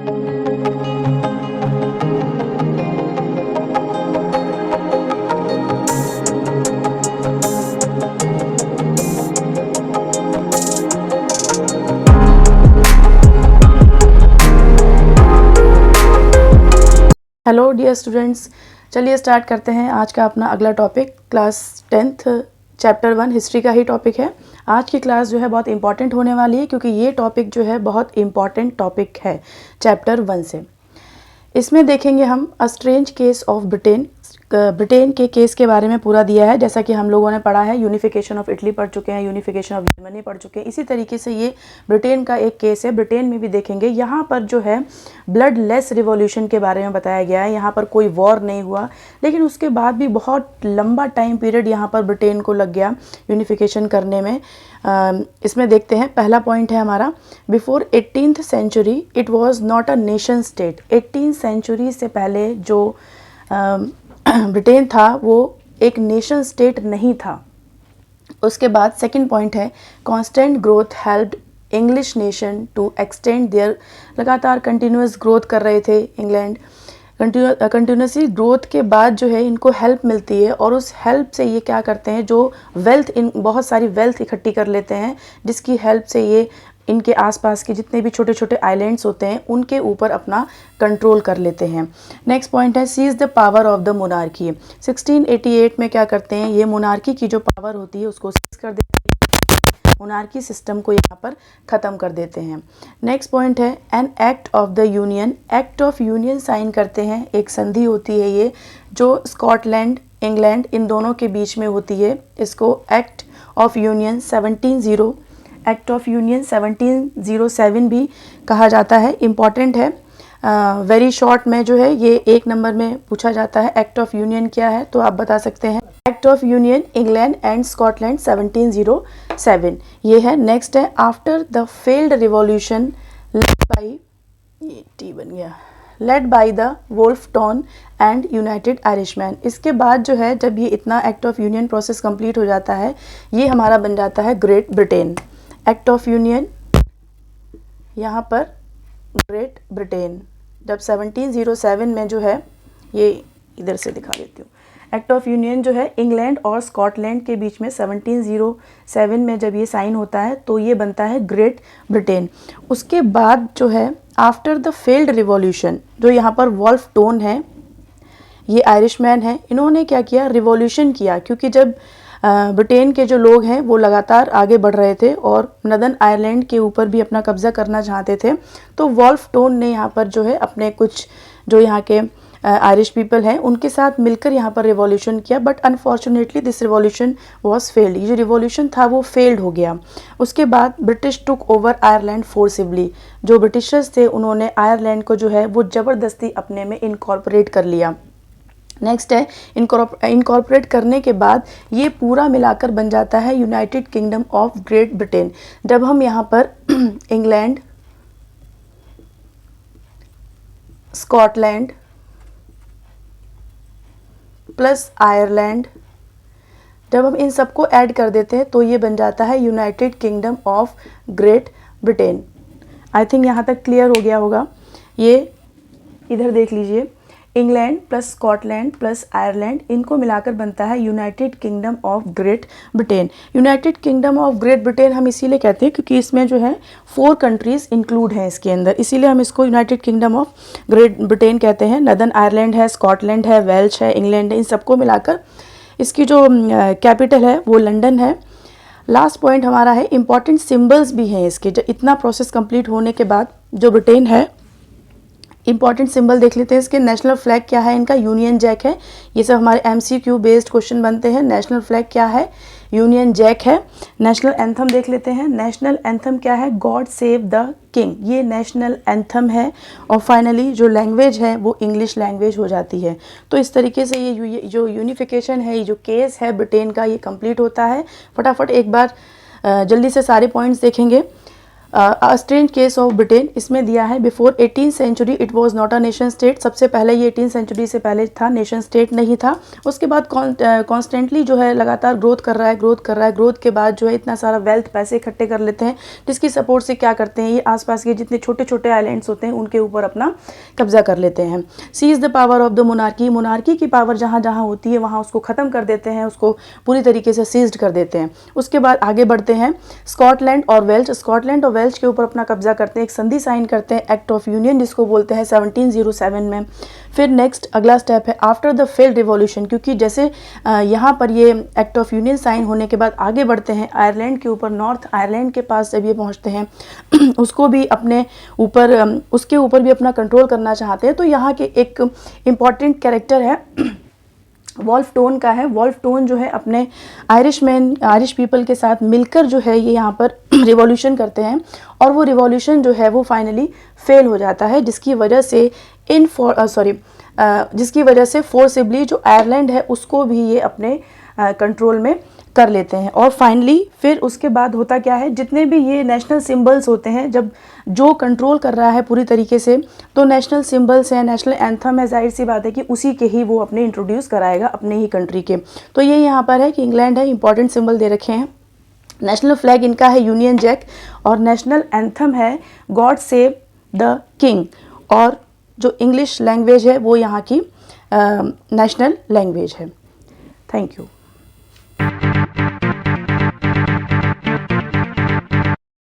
Hello dear students, चलिए start करते हैं आज का अपना अगला topic. Class 10th chapter 1 history का ही टॉपिक है। आज की क्लास जो है बहुत इंपॉर्टेंट होने वाली है, क्योंकि ये टॉपिक जो है बहुत इंपॉर्टेंट टॉपिक है चैप्टर 1 से। इसमें देखेंगे हम a strange case of Britain. Britain के केस के बारे में पूरा दिया है, जैसा कि हम लोगों ने पढ़ा है। यूनिफिकेशन ऑफ इटली पढ़ चुके हैं, यूनिफिकेशन ऑफ जर्मनी पढ़ चुके हैं। इसी तरीके से ये ब्रिटेन का एक केस है। ब्रिटेन में भी देखेंगे, यहाँ पर जो है ब्लड लेस रिवॉल्यूशन के बारे में बताया गया है। यहाँ पर कोई वॉर नहीं हुआ, लेकिन उसके बाद भी बहुत लंबा टाइम पीरियड यहाँ पर ब्रिटेन को लग गया यूनिफिकेशन करने में। इसमें देखते हैं, पहला पॉइंट है हमारा, before 18th century it was not a nation state. 18th century से पहले जो ब्रिटेन था वो एक नेशन स्टेट नहीं था। उसके बाद सेकंड पॉइंट है, constant growth helped English nation to extend there. लगातार कंटिन्यूस ग्रोथ कर रहे थे इंग्लैंड। कंटिन्यूसली ग्रोथ के बाद जो है इनको हेल्प मिलती है, और उस हेल्प से ये क्या करते हैं, जो वेल्थ, इन बहुत सारी वेल्थ इकट्ठी कर लेते हैं, जिसकी हेल्प से ये इनके आसपास के जितने भी छोटे छोटे आइलैंड्स होते हैं उनके ऊपर अपना कंट्रोल कर लेते हैं। नेक्स्ट पॉइंट है, seize the power of the monarchy. 1688 में क्या करते हैं, ये मोनार्की की जो पावर होती है उसको सीज कर देते हैं, मोनार्की सिस्टम को यहाँ पर ख़त्म कर देते हैं। नेक्स्ट पॉइंट है, an act of the union. Act of union sign करते हैं, एक संधि होती है ये, जो स्कॉटलैंड इंग्लैंड इन दोनों के बीच में होती है। इसको एक्ट ऑफ यूनियन 1707 भी कहा जाता है। इम्पॉर्टेंट है, वेरी शॉर्ट में जो है ये 1 नंबर में पूछा जाता है, एक्ट ऑफ यूनियन क्या है, तो आप बता सकते हैं act of union England and Scotland 1707 ये है। नेक्स्ट है, after the failed revolution led by the Wolfe Tone and United Irishmen. इसके बाद जो है, जब ये इतना act of union process complete हो जाता है, ये हमारा बन जाता है Great Britain. Act of union यहाँ पर ग्रेट ब्रिटेन, जब 1707 में जो है, ये इधर से दिखा देती हूँ, एक्ट ऑफ यूनियन जो है इंग्लैंड और स्कॉटलैंड के बीच में 1707 में जब ये साइन होता है तो ये बनता है ग्रेट ब्रिटेन। उसके बाद जो है, आफ्टर द फेल्ड रिवॉल्यूशन, जो यहाँ पर वुल्फ टोन है, ये आयरिशमैन है, इन्होंने क्या किया, रिवॉल्यूशन किया, क्योंकि जब ब्रिटेन के जो लोग हैं वो लगातार आगे बढ़ रहे थे और नदर्न आयरलैंड के ऊपर भी अपना कब्जा करना चाहते थे, तो वुल्फ टोन ने यहाँ पर जो है अपने कुछ जो यहाँ के आयरिश पीपल हैं उनके साथ मिलकर यहाँ पर रिवॉल्यूशन किया। But unfortunately this revolution was failed. ये जो रिवॉल्यूशन था वो फेल्ड हो गया। उसके बाद British took over Ireland forcibly. जो ब्रिटिशर्स थे उन्होंने आयरलैंड को जो है वो ज़बरदस्ती अपने में इनकॉर्पोरेट कर लिया। नेक्स्ट है, इनकॉर्पोरेट करने के बाद ये पूरा मिलाकर बन जाता है United kingdom of great Britain. जब हम यहाँ पर इंग्लैंड, स्कॉटलैंड प्लस आयरलैंड, जब हम इन सबको ऐड कर देते हैं तो ये बन जाता है United kingdom of great Britain. I think यहाँ तक क्लियर हो गया होगा। ये इधर देख लीजिए, England plus Scotland plus Ireland, इनको मिलाकर बनता है United kingdom of great Britain. United kingdom of great Britain हम इसीलिए कहते हैं क्योंकि इसमें जो है 4 कंट्रीज़ इंक्लूड हैं इसके अंदर, इसीलिए हम इसको United kingdom of great Britain कहते हैं। नदर्न आयरलैंड है, स्कॉटलैंड है, वेल्श है, इंग्लैंड है, इन सबको मिलाकर इसकी जो कैपिटल है वो लंदन है। लास्ट पॉइंट हमारा है, इंपॉर्टेंट सिम्बल्स भी हैं इसके। जो इतना प्रोसेस कंप्लीट होने के बाद जो ब्रिटेन है, इंपॉर्टेंट सिंबल देख लेते हैं इसके। नेशनल फ्लैग क्या है इनका, यूनियन जैक है। ये सब हमारे MCQ बेस्ड क्वेश्चन बनते हैं। नेशनल फ्लैग क्या है, यूनियन जैक है। नेशनल एंथम देख लेते हैं। नेशनल एंथम क्या है, गॉड सेव द किंग, ये नेशनल एंथम है। और फाइनली जो लैंग्वेज है वो इंग्लिश लैंग्वेज हो जाती है। तो इस तरीके से ये जो यूनिफिकेशन है, ये जो केस है ब्रिटेन का, ये कंप्लीट होता है। फटाफट एक बार जल्दी से सारे पॉइंट्स देखेंगे। स्ट्रेंज केस ऑफ ब्रिटेन इसमें दिया है before 18th century it was not a nation state. सबसे पहले ये 18th सेंचुरी से पहले था, नेशन स्टेट नहीं था। उसके बाद कॉन्स्टेंटली जो है लगातार ग्रोथ कर रहा है। ग्रोथ के बाद जो है इतना सारा वेल्थ, पैसे इकट्ठे कर लेते हैं, जिसकी सपोर्ट से क्या करते हैं, ये आसपास के जितने छोटे छोटे आइलैंड्स होते हैं उनके ऊपर अपना कब्जा कर लेते हैं। Seize the power of the monarchy, monarchy की पावर जहाँ जहाँ होती है वहाँ उसको ख़त्म कर देते हैं, उसको पूरी तरीके से सीज्ड कर देते हैं। उसके बाद आगे बढ़ते हैं, स्कॉटलैंड और वेल्च, स्कॉटलैंड और वेल्च के ऊपर अपना कब्जा करते हैं, एक संधि साइन करते हैं, एक्ट ऑफ यूनियन जिसको बोलते हैं 1707 में। फिर नेक्स्ट अगला स्टेप है आफ्टर द फेल्ड रिवॉल्यूशन, क्योंकि जैसे यहाँ पर ये एक्ट ऑफ यूनियन साइन होने के बाद आगे बढ़ते हैं आयरलैंड के ऊपर, नॉर्थ आयरलैंड के पास जब ये पहुँचते हैं उसको भी अपने ऊपर, उसके ऊपर भी अपना कंट्रोल करना चाहते हैं। तो यहाँ के एक इम्पॉर्टेंट कैरेक्टर है वॉल्फ टोन का है। वॉल्फ टोन जो है अपने आयरिश पीपल के साथ मिलकर जो है ये यहाँ पर रिवॉल्यूशन करते हैं, और वो रिवॉल्यूशन जो है वो फाइनली फेल हो जाता है, जिसकी वजह से फोर्सिबली जो आयरलैंड है उसको भी ये अपने कंट्रोल में कर लेते हैं। और फाइनली फिर उसके बाद होता क्या है, जितने भी ये नेशनल सिंबल्स होते हैं, जब जो कंट्रोल कर रहा है पूरी तरीके से, तो नेशनल सिंबल्स हैं, नेशनल एंथम है, जाहिर सी बात है कि उसी के ही वो अपने इंट्रोड्यूस कराएगा अपने ही कंट्री के। तो ये यहाँ पर है कि इंग्लैंड है, इंपॉर्टेंट सिंबल दे रखे हैं। नेशनल फ्लैग इनका है यूनियन जैक, और नेशनल एंथम है गॉड सेव द किंग, और जो इंग्लिश लैंग्वेज है वो यहाँ की नेशनल लैंग्वेज है। Thank you.